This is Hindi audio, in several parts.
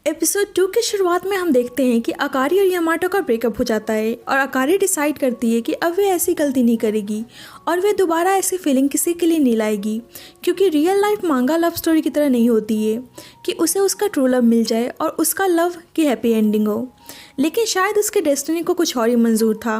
एपिसोड 2 की शुरुआत में हम देखते हैं कि अकारी और यामाटो का ब्रेकअप हो जाता है और अकारी डिसाइड करती है कि अब वे ऐसी गलती नहीं करेगी और वे दोबारा ऐसी फीलिंग किसी के लिए नहीं लाएगी, क्योंकि रियल लाइफ मांगा लव स्टोरी की तरह नहीं होती है कि उसे उसका ट्रू लव मिल जाए और उसका लव की हैप्पी एंडिंग हो। लेकिन शायद उसके डेस्टिनी को कुछ और ही मंजूर था,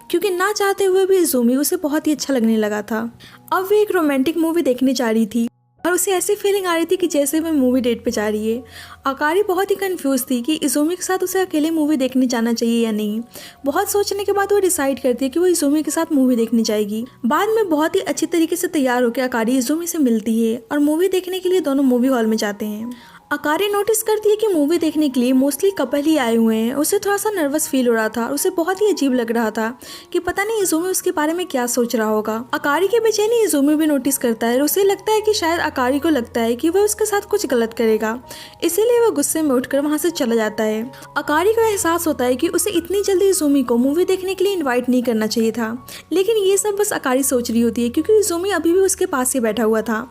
क्योंकि ना चाहते हुए भी इज़ुमी उसे बहुत ही अच्छा लगने लगा था। अब वे एक रोमांटिक मूवी देखने जा रही थी और उसे ऐसी फीलिंग आ रही थी कि जैसे वह मूवी डेट पे जा रही है। अकारी बहुत ही कंफ्यूज थी कि इज़ुमी के साथ उसे अकेले मूवी देखने जाना चाहिए या नहीं। बहुत सोचने के बाद वो डिसाइड करती है कि वो इज़ुमी के साथ मूवी देखने जाएगी। बाद में बहुत ही अच्छी तरीके से तैयार होकर अकारी इज़ुमी से मिलती है और मूवी देखने के लिए दोनों मूवी हॉल में जाते हैं। अकारी नोटिस करती है कि मूवी देखने के लिए मोस्टली कपल ही आए हुए हैं। उसे थोड़ा सा नर्वस फील हो रहा था और उसे बहुत ही अजीब लग रहा था कि पता नहीं इज़ुमी उसके बारे में क्या सोच रहा होगा। अकारी की बेचैनी इज़ुमी भी नोटिस करता है और उसे लगता है कि शायद अकारी को लगता है कि वह उसके साथ कुछ गलत करेगा, इसीलिए वह गुस्से में उठकर वहां से चला जाता है। अकारी को एहसास होता है कि उसे इतनी जल्दी इज़ुमी को मूवी देखने के लिए इन्वाइट नहीं करना चाहिए था, लेकिन ये सब बस अकारी सोच रही होती है क्योंकि इज़ुमी अभी भी उसके पास ही बैठा हुआ था।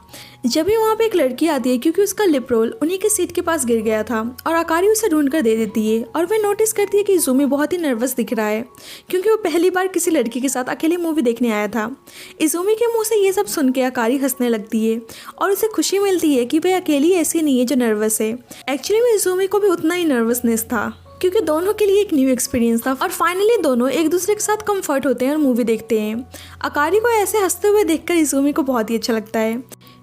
जब भी वहाँ पे एक लड़की आती है क्योंकि उसका लिप रोल उन्हीं की सीट के पास गिर गया था और अकारी उसे ढूंढ कर दे देती है और वह नोटिस करती है कि इज़ुमी बहुत ही नर्वस दिख रहा है क्योंकि वो पहली बार किसी लड़की के साथ अकेले मूवी देखने आया था। इज़ुमी के मुंह से ये सब सुन के अकारी हंसने लगती है और उसे खुशी मिलती है कि वह अकेली ऐसी नहीं है जो नर्वस है। एक्चुअली में इज़ुमी को भी उतना ही नर्वसनेस था क्योंकि दोनों के लिए एक न्यू एक्सपीरियंस था और फाइनली दोनों एक दूसरे के साथ कंफर्ट होते हैं और मूवी देखते हैं। अकारी को ऐसे हंसते हुए देखकर इज़ुमी को बहुत ही अच्छा लगता है।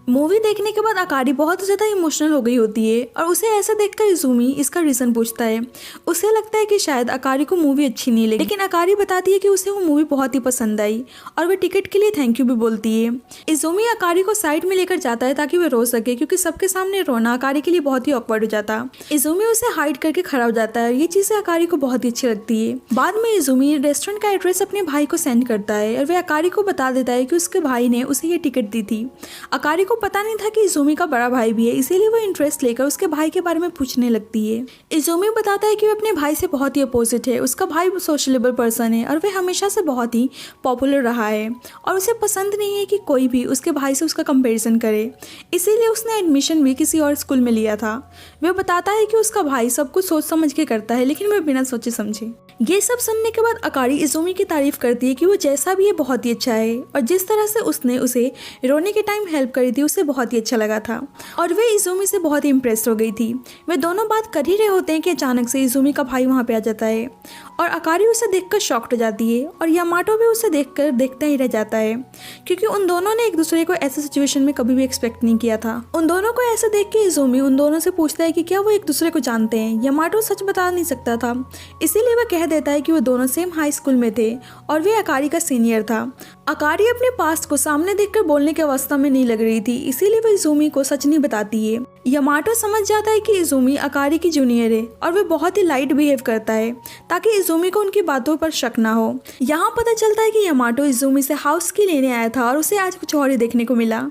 मूवी देखने के बाद अकारी बहुत ज़्यादा इमोशनल हो गई होती है और उसे ऐसा देखकर इज़ुमी इसका रीज़न पूछता है। उसे लगता है कि शायद अकारी को मूवी अच्छी नहीं लगी, लेकिन अकारी बताती है कि उसे वो मूवी बहुत ही पसंद आई और वह टिकट के लिए थैंक यू भी बोलती है। इज़ुमी अकारी को साइड में लेकर जाता है ताकि वह रो सके, क्योंकि सबके सामने रोना अकारी के लिए बहुत ही ऑकवर्ड हो जाता। इज़ुमी उसे हाइड करके खड़ा हो जाता है। ये चीज़ें अकारी को बहुत ही अच्छी लगती है। बाद में इज़ुमी रेस्टोरेंट का एड्रेस अपने भाई को सेंड करता है और वह अकारी को बता देता है कि उसके भाई ने उसे ये टिकट दी थी। अकारी को पता नहीं था कि इज़ुमी का बड़ा भाई भी है, इसीलिए वो इंटरेस्ट लेकर उसके भाई के बारे में पूछने लगती है। इज़ुमी बताता है कि वो अपने भाई से बहुत ही अपोजिट है। उसका भाई सोशलेबल पर्सन है और वह हमेशा से बहुत ही पॉपुलर रहा है और उसे पसंद नहीं है कि कोई भी उसके भाई से उसका कंपैरिजन करे, इसीलिए उसने एडमिशन भी किसी और स्कूल में लिया था। वह बताता है कि उसका भाई सब कुछ सोच समझ के करता है, लेकिन वह बिना सोचे समझे। ये सब सुनने के बाद अकारी इज़ुमी की तारीफ करती है कि वो जैसा भी है बहुत ही अच्छा है और जिस तरह से उसने उसे रोने के टाइम हेल्प करी थी उसे बहुत ही अच्छा लगा था और वे इज़ुमी से बहुत ही इम्प्रेस हो गई थी। वे दोनों बात कर ही रहे होते हैं कि अचानक से इज़ुमी का भाई वहाँ पे आ जाता है और अकारी उसे देखकर शॉक्ड हो जाती है और यामाटो भी उसे देखकर देखता ही रह जाता है, क्योंकि उन दोनों ने एक दूसरे को ऐसे सिचुएशन में कभी भी एक्सपेक्ट नहीं किया था। उन दोनों को ऐसे देख के इज़ुमी उन दोनों से पूछता है कि क्या वो एक दूसरे को जानते हैं। यामाटो सच बता नहीं सकता था, इसीलिए वह कह देता है कि वो दोनों सेम हाई स्कूल में थे और वे अकारी का सीनियर था। अकारी अपने पास्ट को सामने देखकर बोलने की अवस्था में नहीं लग रही थी, इसीलिए वह इज़ुमी को सच नहीं बताती है। यामाटो समझ जाता है कि इज़ुमी अकारी की जूनियर है और वह बहुत ही लाइट बिहेव करता है ताकि इज़ुमी को उनकी बातों पर शक ना हो। यहाँ पता चलता है कि यामाटो इज़ुमी से हाउस की लेने आया था और उसे आज कुछ और ही देखने को मिला।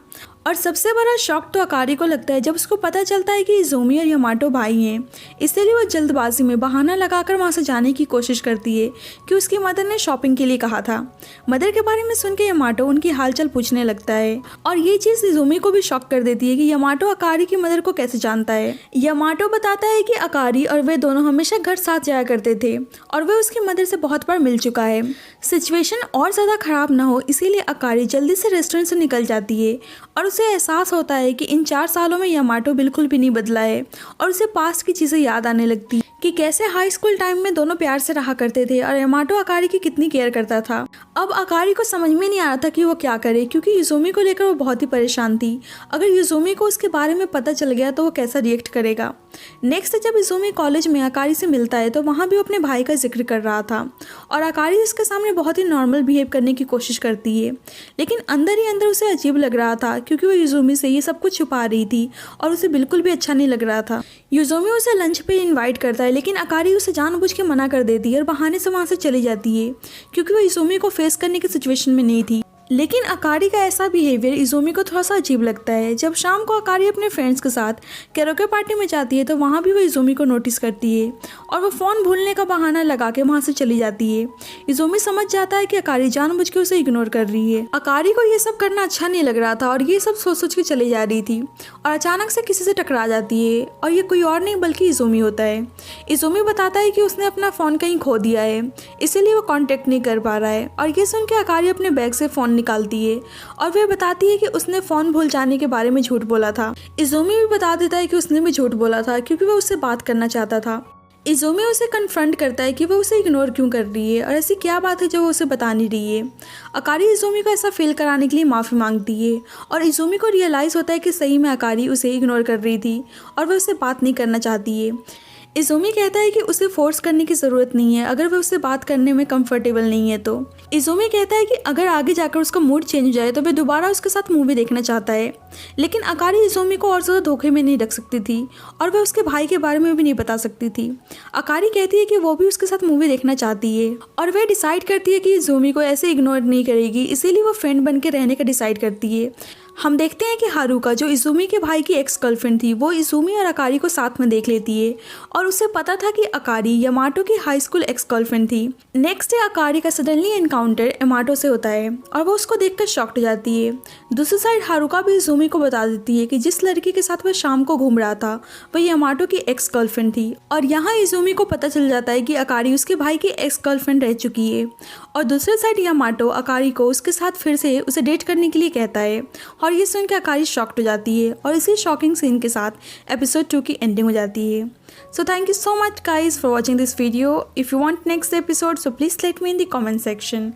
और सबसे बड़ा शॉक तो अकारी को लगता है जब उसको पता चलता है कि इज़ुमी और यामाटो भाई हैं। इसलिए वो जल्दबाजी में बहाना लगाकर वहाँ से जाने की कोशिश करती है कि उसकी मदर ने शॉपिंग के लिए कहा था। मदर के बारे में सुन के यामाटो उनकी हालचाल पूछने लगता है और ये चीज़ इज़ुमी को भी शॉक कर देती है कि यामाटो अकारी की मदर को कैसे जानता है। यामाटो बताता है कि अकारी और वे दोनों हमेशा घर साथ जाया करते थे और वे उसकी मदर से बहुत बार मिल चुका है। सिचुएशन और ज़्यादा ख़राब ना हो इसीलिए अकारी जल्दी से रेस्टोरेंट से निकल जाती है और उसे एहसास होता है कि इन 4 सालों में यामाटो बिल्कुल भी नहीं बदला है और उसे पास्ट की चीज़ें याद आने लगती कि कैसे हाई स्कूल टाइम में दोनों प्यार से रहा करते थे और यामाटो अकारी की कितनी केयर करता था। अब अकारी को समझ में नहीं आ रहा था कि वो क्या करे, क्योंकि इज़ुमी को लेकर वो बहुत ही परेशान थी। अगर इज़ुमी को उसके बारे में पता चल गया तो वो कैसा रिएक्ट करेगा। नेक्स्ट जब इज़ुमी कॉलेज में अकारी से मिलता है तो वहाँ भी वो अपने भाई का जिक्र कर रहा था और अकारी उसके सामने बहुत ही नॉर्मल बिहेव करने की कोशिश करती है, लेकिन अंदर ही अंदर उसे अजीब लग रहा था क्योंकि वो इज़ुमी से ये सब कुछ छुपा रही थी और उसे बिल्कुल भी अच्छा नहीं लग रहा था। इज़ुमी उसे लंच पे इनवाइट करता है, लेकिन अकारी उसे जानबूझ के मना कर देती है और बहाने से वहाँ से चली जाती है क्योंकि वो इज़ुमी को फेस करने की सिचुएशन में नहीं थी। लेकिन अकारी का ऐसा बिहेवियर इज़ोमी को थोड़ा सा अजीब लगता है। जब शाम को अकारी अपने फ्रेंड्स के साथ कैरोके पार्टी में जाती है तो वहाँ भी वो इज़ोमी को नोटिस करती है और वो फ़ोन भूलने का बहाना लगा के वहाँ से चली जाती है। इज़ोमी समझ जाता है कि अकारी जानबूझ के उसे इग्नोर कर रही है। अकारी को ये सब करना अच्छा नहीं लग रहा था और ये सब सोच सोच के चली जा रही थी और अचानक से किसी से टकरा जाती है और ये कोई और नहीं बल्कि इज़ोमी होता है। इज़ोमी बताता है कि उसने अपना फ़ोन कहीं खो दिया है, इसीलिए वो कांटेक्ट नहीं कर पा रहा है। और ये सुन के अकारी अपने बैग से फ़ोन निकालती है और वह बताती है कि उसने फ़ोन भूल जाने के बारे में झूठ बोला था। इज़ोमी भी बता देता है कि उसने भी झूठ बोला था क्योंकि वह उससे बात करना चाहता था। इज़ोमी उसे कन्फ्रंट करता है कि वह उसे इग्नोर क्यों कर रही है और ऐसी क्या बात है जो वो उसे बता नहीं रही है। अकारी इज़ोमी को ऐसा फील कराने के लिए माफ़ी मांगती है और इज़ोमी को रियलाइज़ होता है कि सही में अकारी उसे इग्नोर कर रही थी और वह उससे बात नहीं करना चाहती है। इज़ोमी कहता है कि उसे फोर्स करने की ज़रूरत नहीं है अगर वह उससे बात करने में कंफर्टेबल नहीं है तो। इज़ोमी कहता है कि अगर आगे जाकर उसका मूड चेंज हो जाए तो वह दोबारा उसके साथ मूवी देखना चाहता है। लेकिन अकारी इज़ोमी को और ज़्यादा धोखे में नहीं रख सकती थी और वह उसके भाई के बारे में भी नहीं बता सकती थी। अकारी कहती है कि वो भी उसके साथ मूवी देखना चाहती है और वह डिसाइड करती है कि इज़ोमी को ऐसे इग्नोर नहीं करेगी, इसीलिए वो फ्रेंड बन के रहने का डिसाइड करती है। हम देखते हैं कि हारुका जो इज़ोमी के भाई की एक्स गर्लफ्रेंड थी वो इज़ोमी और अकारी को साथ में देख लेती है और उसे पता था कि अकारी यामाटो की हाई स्कूल एक्स गर्लफ्रेंड थी। नेक्स्ट डे अकारी का सडनली एनकाउंटर यामाटो से होता है और वो उसको देखकर शॉक्ड हो जाती है। दूसरी साइड हारुका भी इज़ोमी को बता देती है कि जिस लड़की के साथ वह शाम को घूम रहा था वह यामाटो की एक्स गर्लफ्रेंड थी और यहाँ इज़ोमी को पता चल जाता है कि अकारी उसके भाई की एक्स गर्लफ्रेंड रह चुकी है। और दूसरे साइड यामाटो अकारी को उसके साथ फिर से उसे डेट करने के लिए कहता है और ये सुन के अकारी शॉक्ड हो जाती है और इसी शॉकिंग सीन के साथ एपिसोड 2 की एंडिंग हो जाती है। So thank you so much guys for watching this video. If you want next episode, so please let me in the comment section.